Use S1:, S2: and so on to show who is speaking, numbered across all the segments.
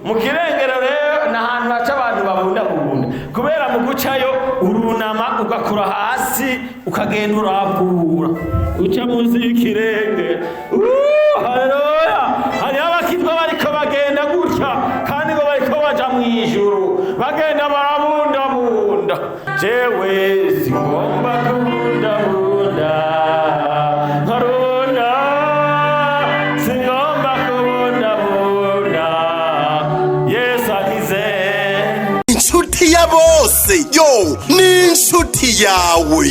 S1: mu kirengero rero ni ahantu haca abantu babundabunda kubera mu gucayo urunama ugakura hasi ukagenda urambura uca munsi y'ikirenge. Haleluya! hariho abakizwa bariko bagenda gutya kandi ngo bariko baja mw'ijuru bagenda barabundabunda. Jewe singomba kubundabunda nkarunda, singomba kubundabunda Yesu agize
S2: inshuti ya bose yo ni inshuti yawe.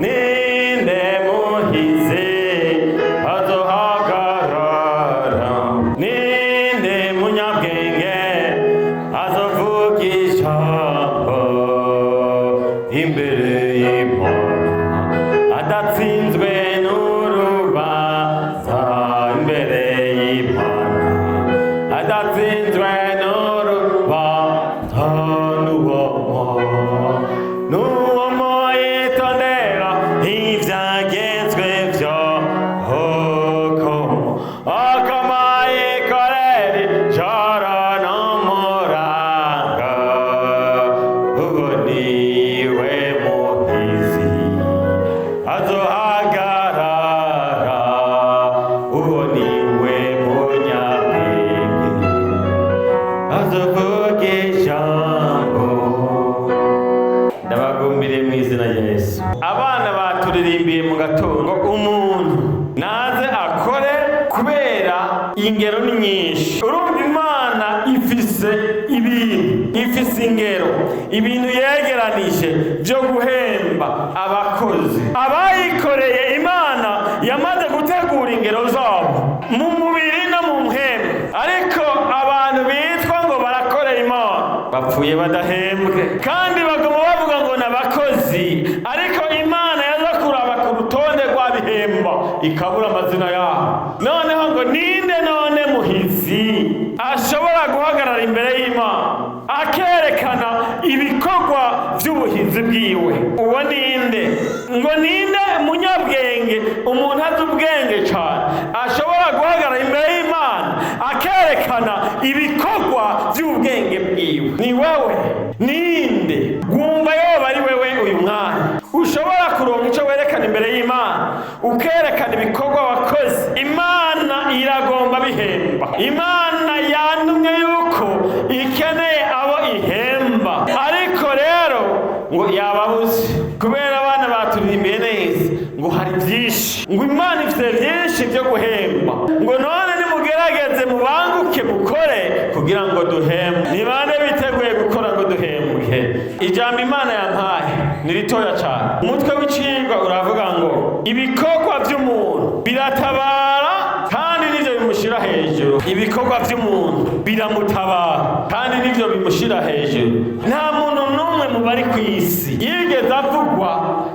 S1: Ninde muhizi azohagarara, ninde munyabwenge azovuga ijambo imbere y'Imana adatsinzwe n'urubanza, imbere y'Imana adatsinzwe n'urubanza. N'uwo moyitondera ivyagezwe vy'uko akamayikorera ijoro n'umuranga, uwo niwe muhizi azohagarara, uwo niwe munyabwenge azovuga ijambo. Ndabagumbire mu izina rya Yesu. Abana baturirimbiye mu gatondo umuntu naze akore kubera ingero ni nyinshi. Urumva Imana ifise ibintu, ifise ingero, ibintu yegeranije byo guhemba abakozi. Abayikoreye Imana yamaze gutegura ingero zabo mu mubiri no mu mpemu, ariko abantu bitwa ngo barakorera Imana bapfuye badahembwe kandi bagoma bavuga ngo n'abakozi, ariko Imana yaza kuraba ku rutonde rw'abihemba ikabura amazina yabo. Noneho ngo ninde none muhizi ashobora guhagarara imbere y'Imana akerekana ibikorwa by'ubuhizi bwiwe? Uwo ninde? Ngo ninde munyabwenge, umuntu azi ubwenge cyane ashobora guhagarara imbere y'Imana akerekana ibikorwa by'ubwenge bwiwe? Ni wewe. Ninde? Wumva yoba ari wewe uyu mwanya ushobora kuronka icyo werekana imbere y'Imana ukerekana ibikorwa wakoze? Imana iragomba bihemba. Imana yantumye yuko ikeneye abo ihemba, ariko rero ngo yababuze kubera abana baturirimbiye neza ngo hari byinshi, ngo Imana ifite byinshi byo guhemba, ngo none nimugerageze mubanguke mukore kugira ngo duhembe. Ni bande biteguye gukora ngo duhembwe? Ijambo Imana yampaye ni ritoya cyane. Umutwe w'icigwa uravuga ngo ibikorwa by'umuntu biratabara kandi nivyo bimushira hejuru. Ibikorwa by'umuntu biramutabara kandi nivyo bimushira hejuru. Nta muntu n'umwe mu bari ku isi yigeze avugwa,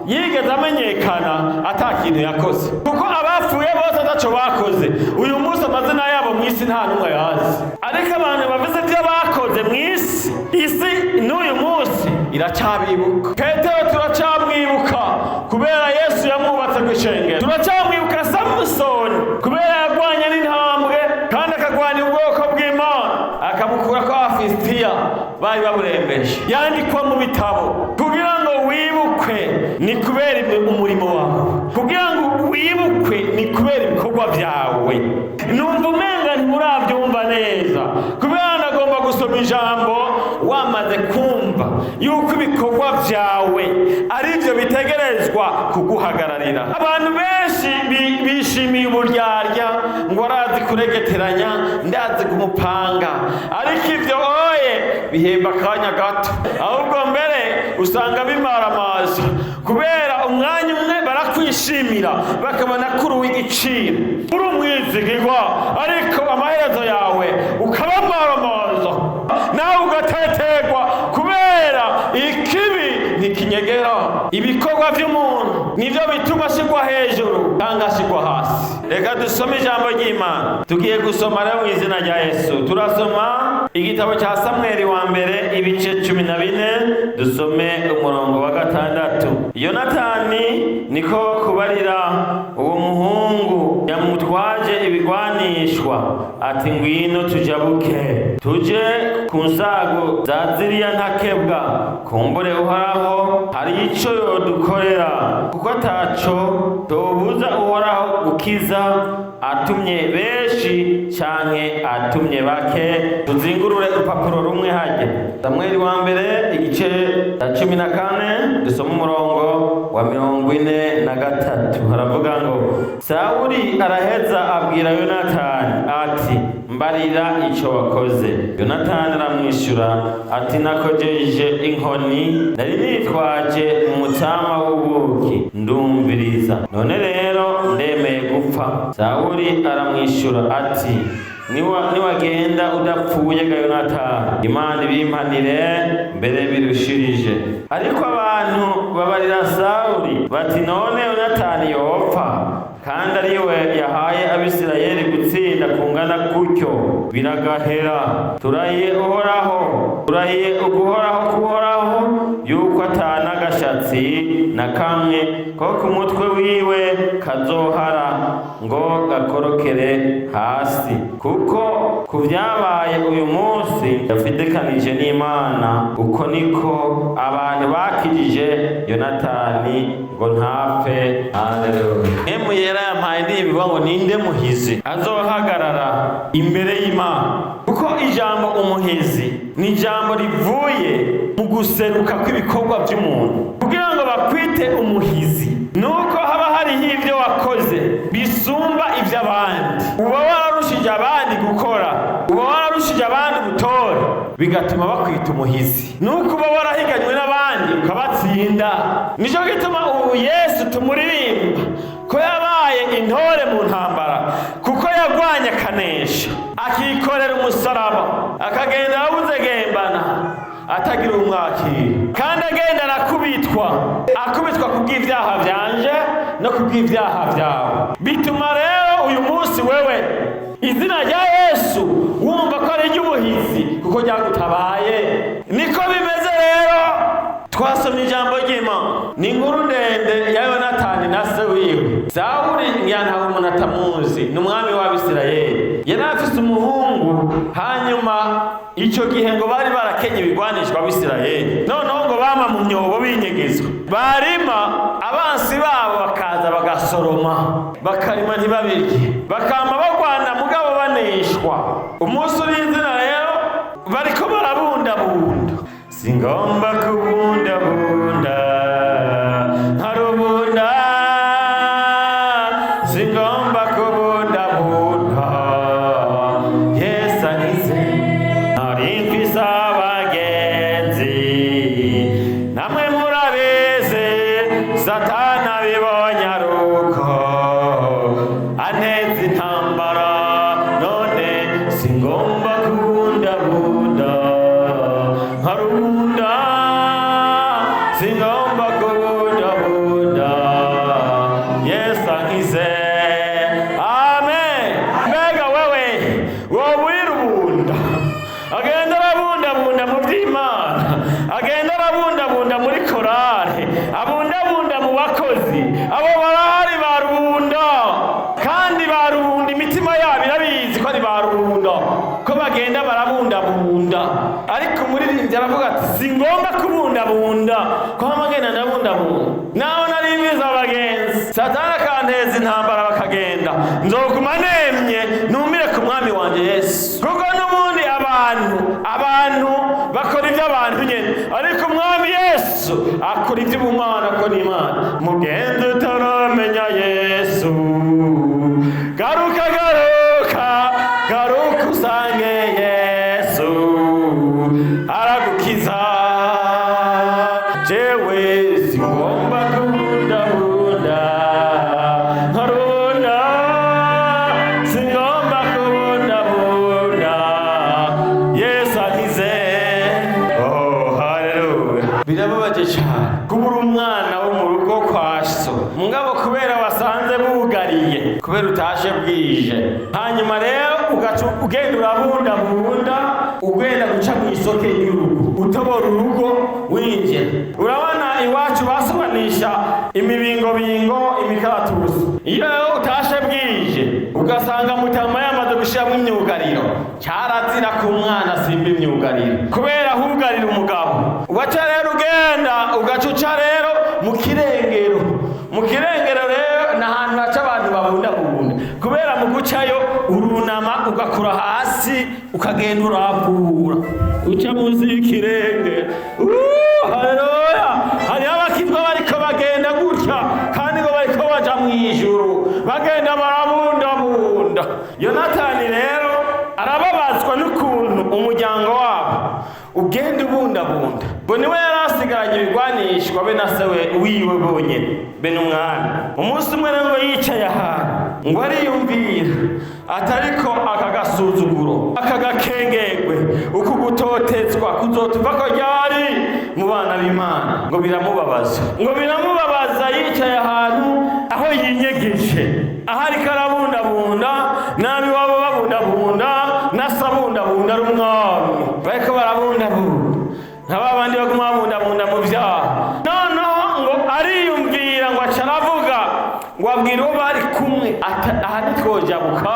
S1: yigeze amenyekana atakintu yakoze, kuko abapfuye bose ataco bakoze. Uyu munsi amazina yabo mu isi nta n'umwe yazi, ariko abantu bavuze ibyo bakoze mu isi, isi n'uyu munsi iracabibuka. Petero turacamwibuka kubera Yesu yamwubatse kw'ishengero. Turacamwibuka Samusoni kubera yagwanye n'intambwe kandi akagwanya ubwoko bw'Imana akabukura ko Abafilisitiya bari baburembeje. Yandikwa mu bitabo kugira ngo wibukwe, ni kubera umurimo wawe. Kugira ngo wibukwe ni kubera ibikorwa byawe. Numva umenga ntimurabyumva neza kubera ndagomba gusoma ijambo wamaze kumva yuko ibikorwa byawe ari byo bitegerezwa kuguhagararira. Abantu benshi bishimiye uburyarya, ngo arazi kuregeteranya, ndazi kumupanga, ariko ibyo oye bihemba akanya gato, ahubwo mbere usanga bimaramaza kubera umwanya umwe barakwishimira bakabona kuri uw'igiciro, uri umwizigirwa, ariko amaherezo yawe ukabamaramaza nawe ugateterwa kubera ikibi ntikinyegera. Ibikorwa by'umuntu nivyo bituma ashigwa hejuru kandi ashigwa hasi. Reka dusome ijambo ry'Imana. Tugiye gusoma rero mu izina rya Yesu. Turasoma igitabo cya Samweli wa mbere ibice 14 dusome umurongo wa 6. Yonatani niko kubarira uwo muhungu yamutwaje ibigwanishwa ati ngwino tujabuke tuje ku nsago za ziriya ntakebwa kumbure uhoraho hari ico yodukorera kuko ataco tobuza uhoraho gukiza atumye benshi canke atumye bake. Tuzingurure urupapuro rumwe hajye Samweli wa mbere igice cya 14 dusoma umurongo wa 43. haravuga ngo Sawuli araheza abwira Yonatani ati mbarira ico wakoze. Yonatani aramwishyura ati nakojeje inkoni nari nitwaje umutsama w'ubuki ndumviriza none rero ndemeye gupfa. Sawuli aramwishyura ati niwagenda udapfuye ga Yonatani Imana ibimpanire mbere birushirije. Ariko abantu babarira Sawuli bati none Yonatani yopfa kandi ariwe yahaye Abisirayeli gutsinda kungana gutyo biragahera. Turahiye uguhoraho kuhoraho yuko atana gashatsi na kamwe ko ku mutwe wiwe kazohara ngo gakorokere hasi, kuko ku byabaye uyu munsi yafidekanije n'Imana uko niko abantu bakijije Yonatani ngo ntapfe. Haleluya. Emu yera yampaye ndibivuga ngo ninde muhizi azohagarara imbere y'Imana, kuko ijambo umuhizi ni ijambo rivuye mu guseruka kw'ibikorwa by'umuntu. Kugira ngo bakwite umuhizi nuko haba hariho ibyo wakoze bisumba iby'abandi, uba wararushije abandi gukora, uba wararushije abandi gutora, bigatuma bakwita umuhizi. Nuko uba warahiganywe n'abandi ukabatsinda. Nicyo gituma ubu Yesu tumuririmba ko yabaye intore mu ntambara, kuko yarwanya akanesha akikorera umusaraba akagenda awuzegembana atagira umwakira, kandi agenda arakubitwa kubw'ibyaha byanje no kubw'ibyaha byawe. Bituma rero uyu munsi wewe izina rya Yesu wumva ko ari iry'ubuhizi kuko ryagutabaye. Niko bimeze rero. Twasomye ijambo ry'Imana, ni inkuru ndende ya Yonatani na se wiwe. Sawuli ntawe umuntu atamuzi, ni umwami w'Abisirayeli. Yari afise umuhungu, hanyuma icyo gihe ngo bari barakenye ibigwanishwa Abisirayeli, noneho ngo bama mu myobo binyegezwa, barima abansi babo bakaza bagasoroma bakarima ntibabirye, bakama bagwana mugabo baneshwa. Umunsi urinzira rero bariko barabundabunda, singomba kubundabunda nkarubunda, singomba kubundabunda Yesu ankize. Nari mfise abagenzi namwe murabizi, Satani abibonye aruko anteza intambara, none singomba kubundabunda nkarubunda, singomba kubundabunda Yesu ankize. Amen. Mbega wewe wowe wirubunda, agenda arabundabunda mu by'Imana, agenda arabundabunda muri korale, abundabunda mu bakozi, abo barahari barubunda, kandi barubunda imitima yabo irabizi ko ari barubunda, ko bagenda barabundabunda. Ariko umuririmbyi aravuga ati singomba kubundabunda, ko amagenda ndabundabunda. Naho nari mbizi abagenzi, Satani akanteza intambara bakagenda, nzoguma nemye numire ku mwami wanje Yesu, kuko n'ubundi abantu bakora iby'abantu nyene, ariko umwami Yesu akora iby'ubumana ko n'Imana. Mugenzi utaramenya Yesu, garuka usange Yesu aragukiza. Jewe singomba kubundabunda nkarunda, singomba kubundabunda Yesu ankize. Oh, haleluya. Birababaje cyane kubura umwana wo mu rugo kwa so, mugabo kubera wasanze bugariye, kubera kubera utashe bwije. Hanyuma rero ugaca ugenda urabundabunda ugenda guca mu isoko y'urugo utobora urugo winjira. Urabona iwacu basobanisha imibingobingo imikaratusi. Iyo utashe bwije ugasanga Mutama yamaze gushiramo imyugariro, cyarazira ku mwana simba imyugariro kubera hugarira umugabo. Ugaca rero ugenda ugacuca rero mu kirengero. Mu kirengero rero n'ahantu haca abantu babundabunda, kubera mu gucayo urunama ugakura hasi ukagenda urapura uca munsi y'ikirengero. Haleluya! hariho abakizwa bariko bagenda gutya kandi ngo bariko baja mw'ijuru bagenda barabundabunda. Yonatani rero arababazwa n'ukuntu umuryango wabo ugenda ubundabunda, ngo niwe yari asigaranye ibigwanishwa be na se wiwe bonyene be n'umwami. Umunsi umwe rero yicaye ahantu ngo ariyumvira atariko aka gasuzuguro aka gakengegwe uku gutotezwa kuzotuvako ryari mu bana b'Imana. Ngo biramubabaza yicaye ahantu aho yinyegeje, aho ariko arabundabunda nabi wabo babundabunda nasabundabunda ari umwami bariko barabundabunda nka babandi baguma babundabunda mu vyaha. Noneho ngo ariyumvira ngo aca aravuga ngo abwira uwo bari kumwe aha ntitwojabuka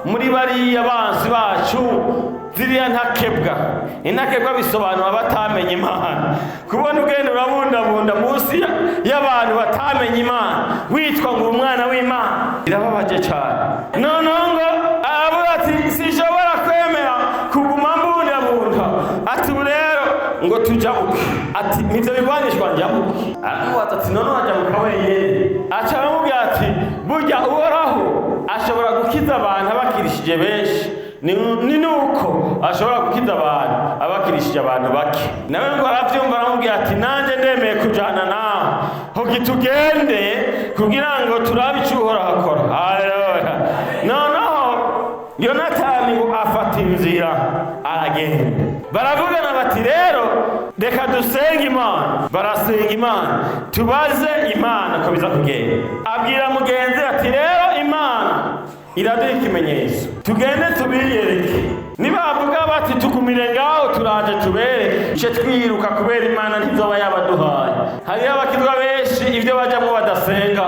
S1: muri bariya bansi bacu ziriya ntakebwa. Intakebwa bisobanura batamenye Imana. Kubona ugenda urabundabunda munsi y'abantu batamenye Imana witwa ngo umwana w'Imana birababaje cyane. Noneho ngo aravuga ati sinshobora kwemera kuguma mbundabunda. Ati rero ngo tujabuke. Ati nivyo bigwanishwa njabuke. Aramubaza ati none wajabuka wenyene? Aca aramubwira ati burya Uhoraho ashobora gukiza abantu abakirishije benshi, ni nuko ashobora gukiza abantu abakirishije abantu bake. Nawe ngo aravyumva aramubwira ati nanje ndemeye kujana nawe hogi tugende kugira ngo turabe ico Uhoraho akora. Haleluya! Noneho Yonatani ngo afata inzira aragenda. Baravugana bati rero reka dusenge Imana. Barasenga Imana, tubaze Imana ko biza kugenda. Abwira mugenzi ati rero Imana iraduha ikimenyetso, tugende tubiyereke. Nibavuga bati tugumire ngaho turaje tubereke ice twiruka kubera Imana ntizoba yabaduhaye. Hariho abakizwa benshi ivyo bajamwo badasenga.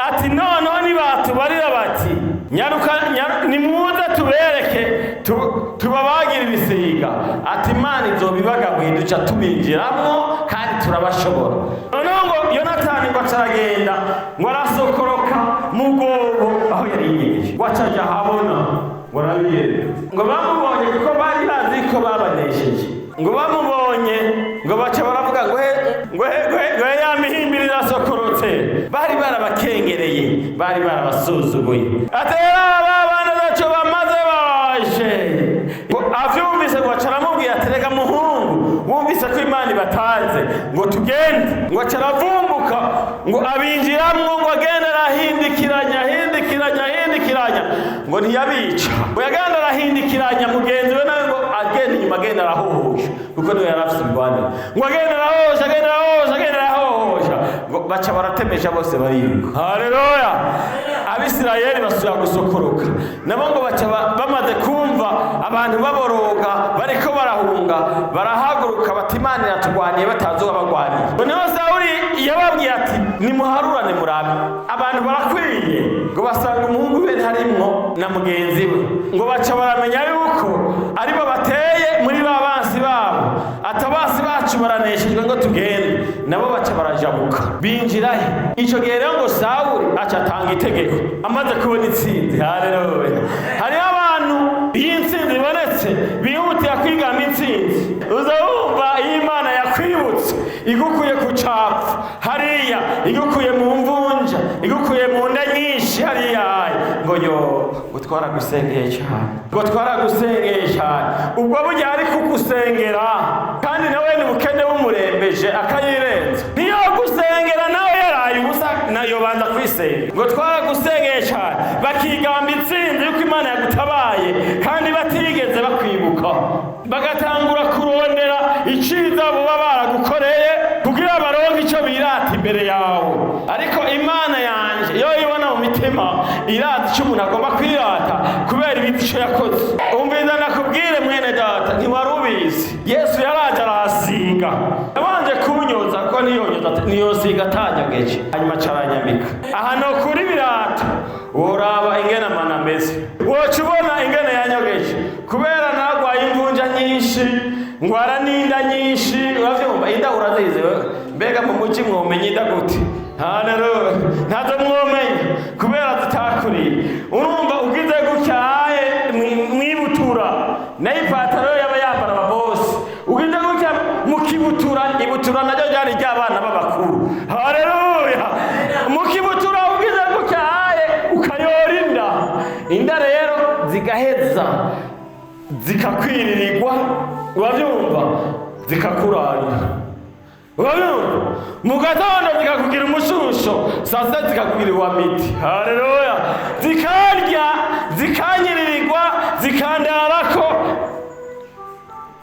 S1: Ati noneho nibatubarira bati nyaruka nimuze tubereke tubabagira ibisiga. Ati Imana izobibagabuye duca tubinjiramwo kandi turabashobora. Noneho ngo Yonatani ngo acaragenda ngo arasokoroka mu rwobo aho yari yinyegeje ngo acaja habona ngo arabiyereka. Ngo bamubonye kuko bari bazi ko babanesheje, ngo bamubonye ngo baca baravuga ngo ya mihimbiri irasokorotse. Bari barabakengereye, bari barabasuzuguye. Ati aba bana bacu bamaze baje. Ngo avyumvise ngo aca aramubwira ati rega muhungu, wumvise ko Imana ibatanze ngo tugende. Ngo aca aravumbuka ngo abinjiramwo ngo agenda arahindikiranya ngo ntiyabica. Ngo yagenda arahindikiranya mugenzi we nawe ngo agenda inyuma agenda arahohosha kuko niwe yari afise ibigwaniro. Ngo agenda arahohosha ngo baca baratemesha bose bariruka. Haleluya! Abisirayeli basubira gusokoroka nabo ngo baca bamaze kumva abantu baboroga bariko barahunga barahaguruka bati Imana iratugwaniye batazoba bagwaniye. Noneho Sawuli yababwiye ati nimuharurane murabe abantu barakwiye. Ngo basanga umuhungu we harimwo na mugenzi we. Ngo baca baramenya yuko aribo bateye muri ba bansi babo. Atabasi bacu baraneshejwe ngo tugende. Nabo baca barajabuka binjirahe. Ico gihe rero ngo Sawuli aca atanga itegeko amaze kubona intsinzi. Haleluya! Hariho abantu iyo intsinzi ibonetse bihutira kwigamba intsinzi. Uzumva iyo Imana yakwibutse igukuye ku capfu hariya, igukuye mu mvunja, igukuye mu nda nyinshi hariya, ngo ngo twaragusengeye cyane. Ubwo burya ari kugusengera kandi nawe ni bukene bumurembeje akayirenza. Niyo gusengera nawe yaraye ubusa nayo banza kwisenga. Ngo twaragusengeye cyane bakigamba intsinzi yuko Imana yagutabaye kandi batigeze bakwibuka, bagatangura kurondera iciza buba baragukoreye kugira baronke ico birata imbere yawe. Ariko Imana yanje yo ibona mu mitima irata icyo umuntu agomba kwirata kubera ibindi icyo yakoze. Umviza nakubwire mwene data, ntiwari ubizi Yesu yaraje arahasiga, abanje kunyoza ko niyosiga atanyageje, hanyuma caranyambika. Aha no kuri birata woraba ingene amana ameze, woca ubona ingene yanyogeje kubera narwaye imvunja nyinshi, ngwara n'inda nyinshi. Uravyumva inda urazizi mbega mu muji mwomenye inda gute? Haleluya, ntazo mwomenye kubera zitakuriye. Urumva ugize gutyaye mwibutura nayo ipataro yaba yambara ababosi, ugize gutya mukibutura, ibutura naryo ryari ry'abana b'abakuru. Haleluya, mukibutura ugize gutyaye ukayora inda rero zigaheza zikakwiririrwa, uravyumva, zikakurarira, uravyumva, mu gatondo zikakugira umushusho, sasa zikakugira uwamiti. Haleluya, zikarya zikanyiririrwa zikandarako.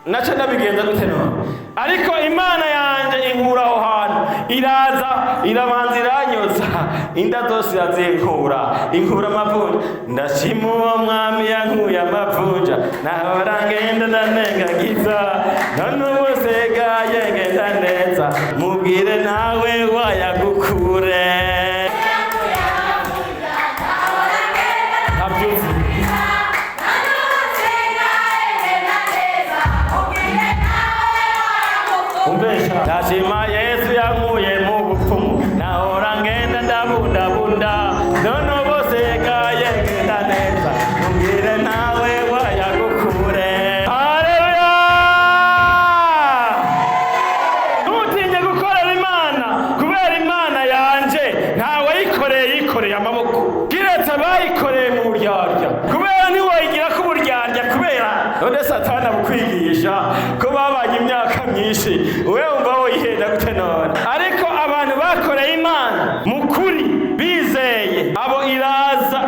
S1: Naco ndabigenza gute none? Ariko Imana yanje inkura aho hantu, irabanza iranyoza, inda zose inkura amavunja. Ndashima uwo mwami yankuye amavunja, nahora ngenda ndanengagiza, none ubu nsigaye ngenda neza. Mubwire nawe wayagukure. Ndashima Yesu yankuye mu bupfumu, nahora ngenda ndabundabunda, none ubu nsigaye ngenda neza. Mubwire nawe wayagukure. Haleluya, ntutinye gukorera Imana kubera Imana yanje ntawe yikoreye amaboko, kiretse abayikoreye mu buryarya. Kubera ntiwayigira ko uburyarya kubera none Satani abukwigisha ko babanye imyaka myinshi, wewe umva woyihenda gute none? Ariko abantu bakoreye Imana mu kuri bizeye, abo iraza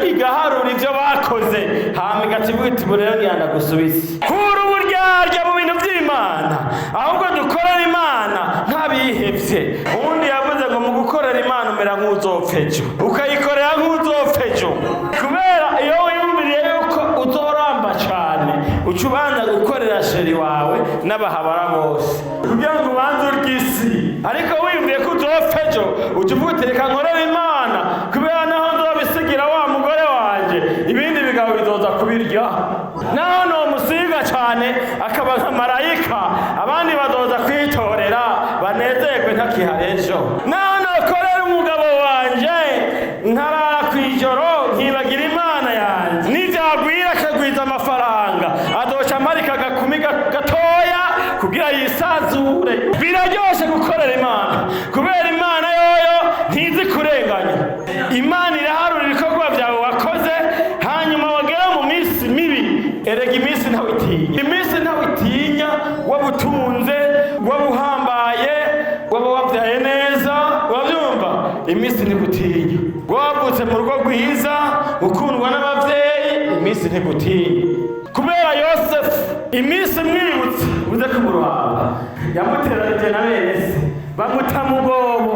S1: igaharura ivyo bakoze, hama igacivuga iti ubu rero ngenda gusubiza. Kura uburyarya mu bintu vy'Imana, ahubwo dukorera Imana nk'abihevye. Uwundi yavuze ngo mu gukorera Imana umera nk'uzopfa ejo, ukayikorera nk'uzopfa ejo, kubera iyo wiyumviriye yuko uzoramba cane uca ubanza gukorera sheri wawe n'abahabara bose kugira ngo ubanze urw'isi. Ariko wiyumviye ko uzopfa ejo uca uvuga uti reka nkorera Imana kubera naho nzobisigira wa mugore wanje, ibindi bigabo bizoza kubirya. Naho nomusiga cane akaba nka marayika, abandi bazoza kwitorera banezerwe ntakihari ejo. Naho nokorera umugabo wanje nkarara kw'ijoro nkibagira Imana yanje, nivyagwira akagwiza amafaranga azoca amarika agakumi gatoya kugira yisazure. Biraryoshe gukorera Imana kubera Imana yoyo ntizi kurenganya. Imana iraharura ibikorwa vyawe wakoze, hanyuma wagera mu minsi mibi. Erega iminsi ntawe itinya, waba utunze, waba uhambaye, waba wavyaye neza, uravyumva, iminsi ntigutinya. Wavutse mu rugo rwiza ukundwa n'abavyeyi, iminsi ntigutinya. Kubera Yosefu iminsi mwibutse uze kumuruhanga, yamuteranije na bene se bamuta mugobo,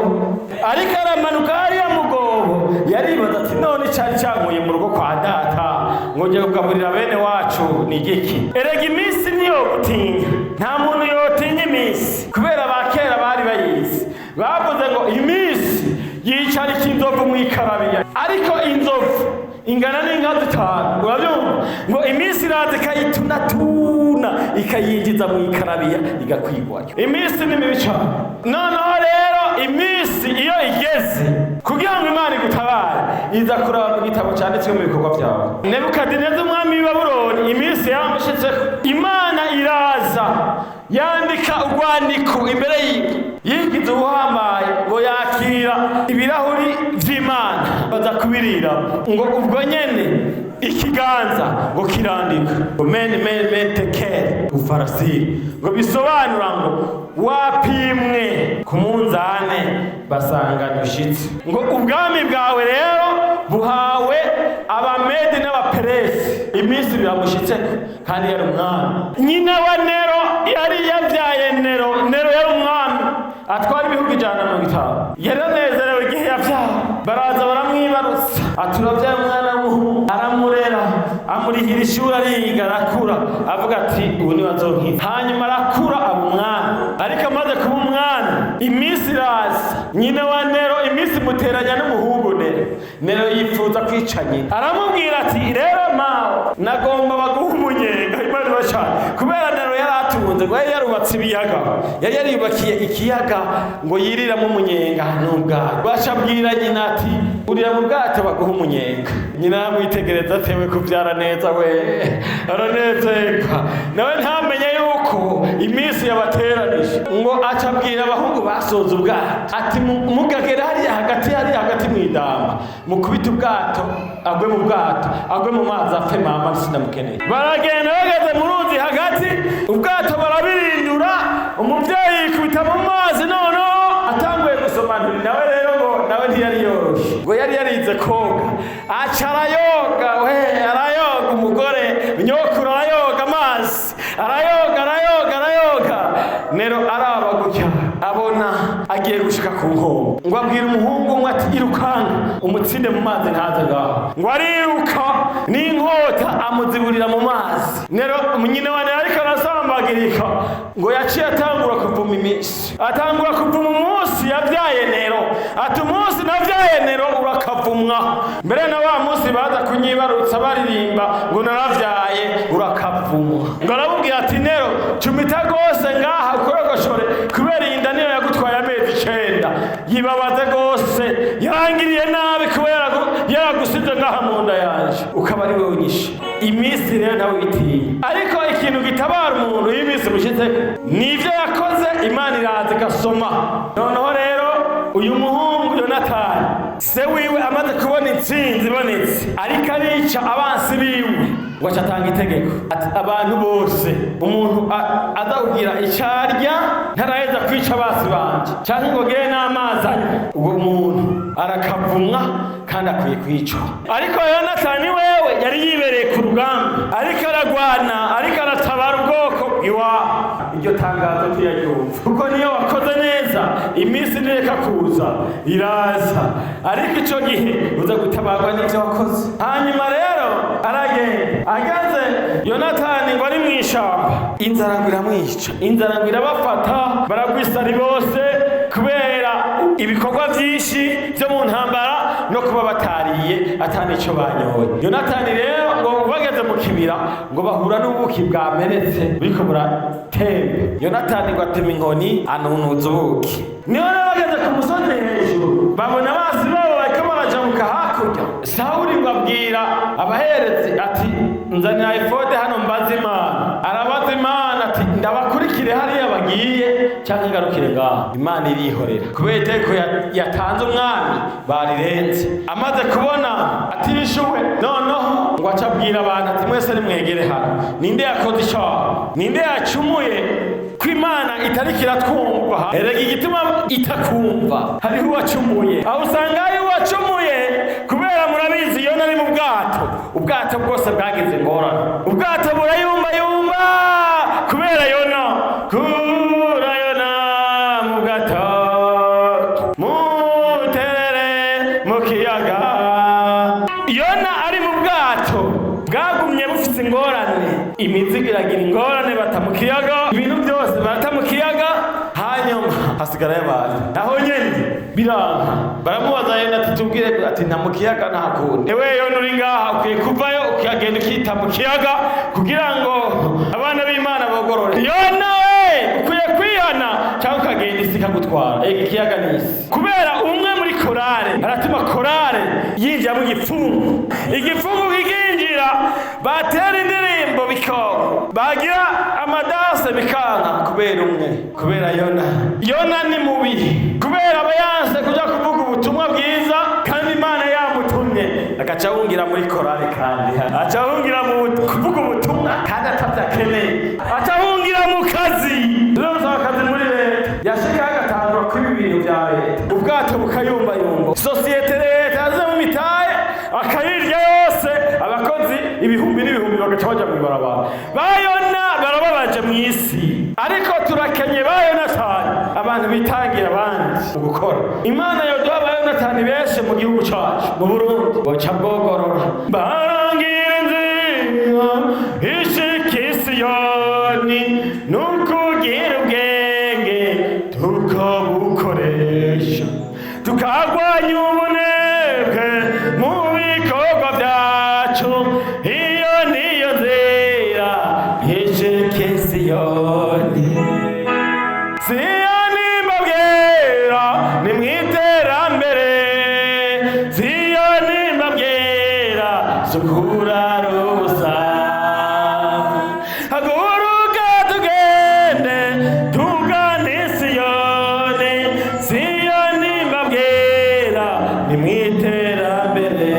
S1: ariko aramanuka hariya mugobo, yaribaza ati none cari cankuye mu rugo kwa data ngo nje kugaburira bene wacu ni igiki? Erega iminsi niyo gutinya, nta muntu yotinya iminsi kubera abakera bari bayizi. Bavuze ngo iminsi yicarika inzovu mw'ikarabiya, ariko inzovu ingana n'inka zitanu, urabyumva, ngo iminsi iraza ikayitunatuna ikayinjiza mw'ikarabiya igakwigwayo. Iminsi ni mibi cane. Noneho rero iminsi iyo igeze kugira ngo Imana igutabare, iza kuraba mu gitabo canditswe mu bikorwa vyawe. Nebukadineza umwami w'i Babuloni iminsi yamushitseko, Imana iraza yandika urwandiko imbere yiwe, yigize ubuhambaye ngo yakira ibirahuri vy'Imana baza kubirira, ngo ubwo nyene ikiganza ngo kirandika ngo men tekel ufarasiri, ngo bisobanura ngo wapimwe ku munzane basanga ntushitse, ngo ubwami bwawe rero buhawe abamedi n'abaperesi. Iminsi biramushitseko kandi yari umwami. Nyina wa Nero yari yavyaye Nero yari umwami atwara ibihugu 150. Yaranezerewe igihe yavyaye, baraza baramwibarutsa aturavyaye umwana w'umuhungu, aramurera amurihira ishuri ariga arakura avuga ati ubu niwe azonkiza. Hanyuma arakura aba umwana, ariko amaze kuba umwana iminsi iraza, nyina wa Nero iminsi imuteranya n'umuhungu Nero. Nero yifuza kwica nyina, aramubwira ati rero mawe nagomba baguha umunyenga. Imana ibashane, kubera Nero yari atunze ngo yari yarubatse ibiyaga, yari yariyubakiye ikiyaga ngo yiriramo umunyenga n'ubwato. Bacabwira nyina ati urira mu bwato baguha umunyenga. Nyina aramwitegereza atewe kubyara neza we, aranezerwa nawe ntamenye yuko iminsi yabateranije, ngo acabwira abahungu basoza ubwato ati mugagera hariya hagati mw'idamba, mukubita ubwato agwe mu bwato, agwe mu mazi apfe, mama sinamukeneye. Baragenda bageze mu ruzi hagati, ubwato barabirindura, umuvyeyi yikubita mu mazi, noneho atanguye gusomanura. Nawe rero ngo nawe ntiyari yoroshe, ngo yari yarize koga, aca arayoga we, arayoga umugore nyokuru, arayoga amazi, arayoga. Nero araba gutya abona agiye gushika ku nkombe, ngo abwira umuhungu umwe ati irukanga umutsinde mu mazi ntaze ngaho. Ngo ariruka n'inkota amuziburira mu mazi. Nero nyina wa Nero ariko arasambagirika, ngo yaciye atangura kuvuma iminsi, atangura kuvuma umunsi yavyaye Nero, ati umunsi navyaye Nero urakavumwa. Mbere na wa munsi baza kunyibarutsa baririmba ngo naravyaye urakavumwa. Ngo arabubwira ati Nero cumita gose ngaha ukorogoshore, kubera iyi nda niyo yagutwaye amezi 9, yibabaze gose, yarangiriye nabi kubera yaragusize ngaha mu nda yanje, ukaba ari wewe unyishe. Iminsi rero nawe witiye, ariko ikintu gitabara umuntu iyo iminsi mushitseko nivyo yakoze, Imana iraza igasoma. Noneho rero uyu muhungu Yonatani se wiwe amaze kubona intsinzi ibonetse, ariko arica abansi biwe, ngo acatanga itegeko ati abantu bose umuntu azawugira icarya ntaraheza kwica abasi banje canke ngo gere n'amazi anywe, uwo muntu arakavumwa kandi akwiye kwicwa. Ariko Yonatani wewe yari yibereye ku rugamba, ariko aragwana, ariko aratabara ubwoko bw'iwabo. Iryo tangazo tuyaryumva, kuko niyo wakoze neza iminsi nireka kuza iraza, ariko ico gihe uza gutabarwa n'ivyo wakoze. Hanyuma rero aragenda agaze Yonatani ngo ari mw'ishamba, inzara ngo iramwica, inzara ngo irabafata, baragwisari bose kubera ibikorwa vyinshi vyo mu ntambara no kuba batariye atanico banyoye. Yonatani rero ngo bageze mu kibira, ngo bahura n'ubuki bwamenetse buriko buratemba. Yonatani ngo atema inkoni anunuza ubuki. Niho bageze ku musozi hejuru, babona abasi babo bariko barajabuka hakurya. Sawuli ngo abwira abaherezi ati nzanira efode hano mbaze Imana. Arabaza Imana ati ndabakurikire hariya bagiye canke ngarukire ngaho. Imana irihorera kubera iteko yatanze umwami barirenze. Amaze kubona atishuwe, noneho ngo acabwira abantu ati mwese nimwegere hano, ninde yakoze icaha, ninde yacumuye ko Imana itariko iratwumva. Erega igituma itakumva hariho uwacumuye, aho usanga hariho uwacumuye kubera murabizi Yona ari mu bwato, ubwato bwose bwagize ingorane, ubwato burayumbayumba kubera Yona. Kura Yona mu bwato muterere mu kiyaga. Yona ari mu bwato bwagumye bufite ingorane, imizigo iragira ingorane, bata mu kiyaga, ibintu byose bata mu kiyaga, hanyuma hasigarayo abantu. Aho nyene biranka, baramubaza Yona ati tubwire, ati nta mu kiyaga nta kundi. Ewe Yona uri ngaha ukwiye kuvayo ukagenda ukita mu kiyaga kugira ngo abana b'Imana bogorore. Yona we ukwiye kwihana cyangwa ukagenda isi ikagutwara. Ega ikiyaga n'isi, kubera umwe muri korale aratuma korale yinjira mu gipfungu, igipfungu kikinjira, batera indirimbo bikoko, bagira amadase bikanka kubera umwe, kubera Yona ni mubi, kubera aba yanse kuja kuvuga ubutumwa bwiza kandi Imana yamutumye, agaca ahungira muri korale, kandi aca ahungira mu kuvuga ubutumwa kandi atavyakeneye, aca ahungira mu kazi. Rero akazi muri leta yashika agatangura kwiba ibintu vya leta, ubwato bukayumbayumba, sosiyete leta aze mu mitaye akayirya yose, abakozi ibihumbi n'ibihumbi bagaca baja mw'ibarabara. Bayona barababaje mw'isi, ariko turakenye ba Yonatani, abantu bitangira abandi mu gukora. Imana yoduha ba Yonatani benshi mu gihugu cacu mu Burundi, boca bwogorora barangira inzira ishika Isiyoni, nukugira ubwenge tukabukoresha, tukagwanya ubunebwe mu bikorwa vyacu. Iyo niyo nzira ishika Isiyoni. Siyoni mbabwira ni mw'iterambere, Siyoni mbabwira sukurarusa. Haguruka tugende tugane Siyoni, Siyoni mbabwira ni mw'iterambere.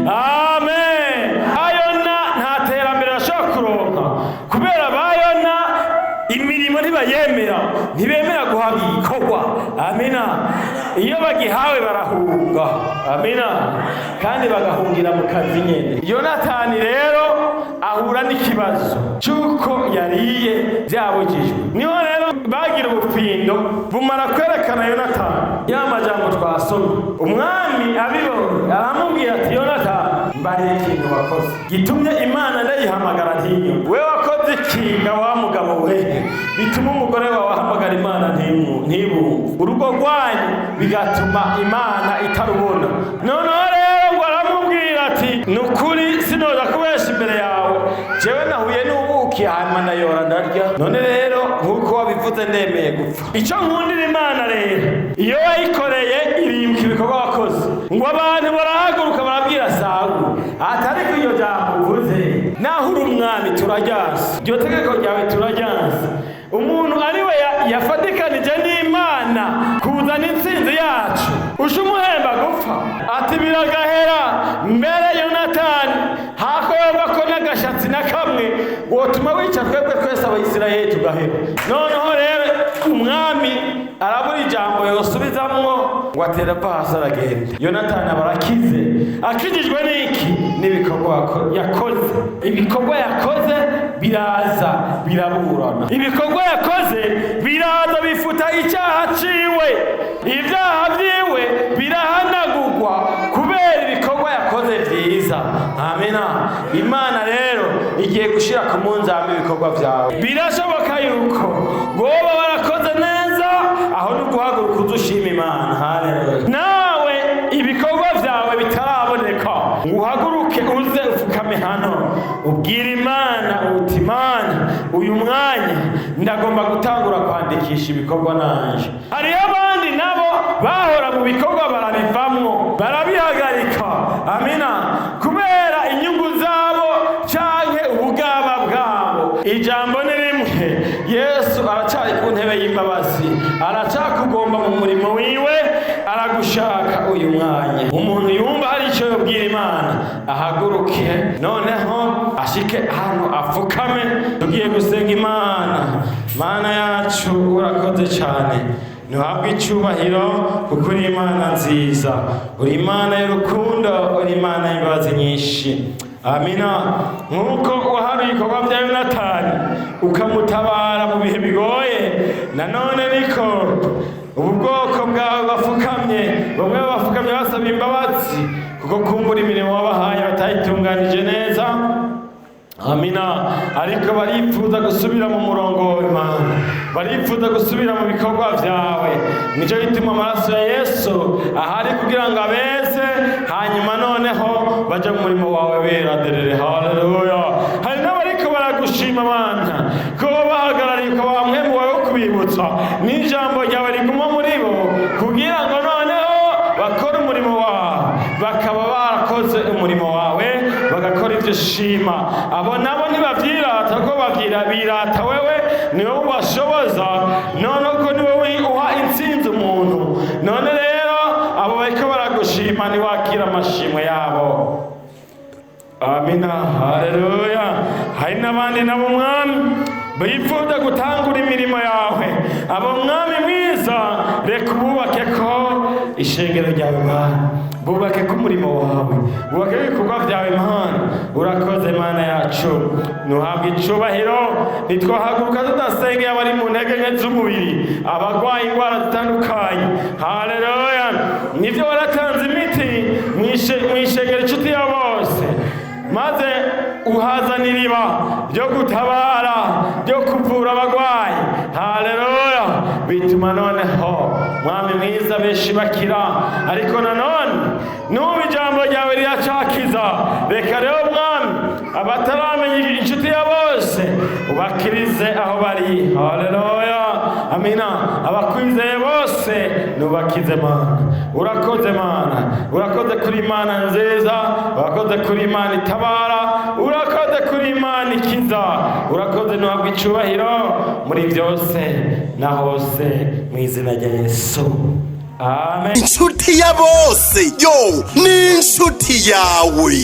S1: Amen. Bayona nta terambere bashobora kuronka kubera Bayona imirimo ntibayemera, ntibemera guhabwa igikorwa. Amina. Iyo bagihawe barahunga. Amina. Kandi bagahungira mu kazi nyene. Yonatani rero ahura n'ikibazo cy'uko yariye byabujijwe. Niho rero bagira ubufindo bumara kwerekana Yonatani ya majambo twasomye. Umwami abibonye aramubwira ati, Yonatani, mbariye ikintu wakoze gitumye Imana ndayihamagara ntinyo. We wakoze ikinga wa mugabo we bituma umugore wawe ahamagara Imana ntibumve, urugo rwanyu bigatuma Imana itarubona. Noneho rero ngo aramubwira ati, nukuri sinoza kubesha imbere yawe, jewe nahuye n'ubuki hanyuma ndayora ndarya. None rero nk'uko wabivuze ndemeye gupfa. Icyo nkundira Imana rero, iyo wayikoreye irimuka ibikorwa wakoze, ngo abantu barahaguruka barabwira Sawuli ati, ariko iyo jambo uvuze naho uri umwami turaryanse, iryo tegeko ryawe turaryanse. Umuntu ari we yafatikanije n'Imana kuzana intsinzi yacu, uje umuhemba gupfa. Ati biragahera mbere Yonatani hako yova ko n'agashatsi na kamwe wotuma wica twebwe twese Abayisiraheli tugahera. Noneho rero umwami arabura ijambo yosubizamwo ngo atera pasi aragenda. Yonatani abarakize, akijijwe n'iki? N'ibikorwa yakoze. Ibikorwa yakoze biraza biraburana, ibikorwa yakoze biraza bifuta icyaha ciwe, ibyaha vyiwe birahanagurwa kubera ibikorwa yakoze vyiza. Amina. Imana rero igiye gushira ku munzani ibikorwa vyawe. Birashoboka yuko woba warakoze neza, aho ni guhaguruka udushima Imana. Haleluya. Nawe ibikorwa vyawe bitaraboneka, uhaguruke uze ufukame hano ubwira Imana uti, Imana, uyu mwanya ndagomba gutangura kwandikisha ibikorwa nanje. Hariyo abandi nabo bahora mu bikorwa barabivamwo, barabihagarika. Amina. Kubera inyungu zabo canke ubugaba bwabo. Ijambo ni rimwe, Yesu aracari ku ntebe y'imbabazi, aracakugomba mu murimo wiwe, aragushaka uyu mwanya. Umuntu yumva hari icyo yobwira Imana ahaguruke noneho ashike hano apfukame. Tugiye gusenga Imana. Mana yacu urakoze cyane, ntuhabwe icyubahiro kuko uri Imana nziza, uri Imana y'urukundo, uri Imana y'imbabazi nyinshi. Amina. Nk'uko waharuye ibikorwa bya Yonatani ukamutabara mu bihe bigoye, nanone niko ubu bwoko bwawe bafukamye, bamwe bafukamye basaba imbabazi kuko kumbura imirimo wabahaye batayitunganije neza. Amina. Ariko barifuza gusubira mu murongo w'Imana, barifuza gusubira mu bikorwa vyawe. Nico gituma amaraso ya Yesu ahari kugira ngo abeze, hanyuma noneho baje mu murimo wawe beraderere. Haleluya. Hari n'abariko baragushima Mana ko bahagarariye ukaba mwemu wawe wo kubibutsa n'ijambo ryawe riguma muri bo, kugira ngo noneho bakore umurimo wawe, bakaba barakoze umurimo wawe, bagakora ivyo shima. Abo nabo ntibavyirata ko birata wewe niwe ubashoboza, none ko niwe uha intsinzi umuntu. None rero abo bariko baragushima niwakira amashimwe yabo. Amina. Haleluya. Hari n'abandi nabo Mwami bifuza gutangura imirimo yawe. Abo Mwami mwiza reka ububake ko ishengero ryawe Mana, bubake ko umurimo wawe, bubake ibikorwa byawe Mana. Urakoze Mana yacu, nuhabwe icubahiro. Ntitwahaguruka tudasengeye abari mu ntege nke z'umubiri, abagwaye indwara zitandukanye. Haleluya. Nivyo waratanze imiti mw'ishengero inshuti ya bose, maze uhazana iriba ryo gutabara, ryo kuvura abagwayi. Haleluya. Bituma noneho Mwami mwiza benshi bakira, ariko nanone n'ubu ijambo ryawe riracakiza. Reka rero Mwami abataramenya inshuti ya bose ubakirize aho bari. Haleluya. Amina. Abakwizeye bose nubakize Mana. Urakoze Mana, urakoze kuri Imana nziza, urakoze kuri Imana itabara, urakoze kuri Imana ikiza. Urakoze, nuhabwe icubahiro muri byose na hose mu izina rya Yesu. Amen.
S2: Inshuti ya bose yo ni inshuti yawe.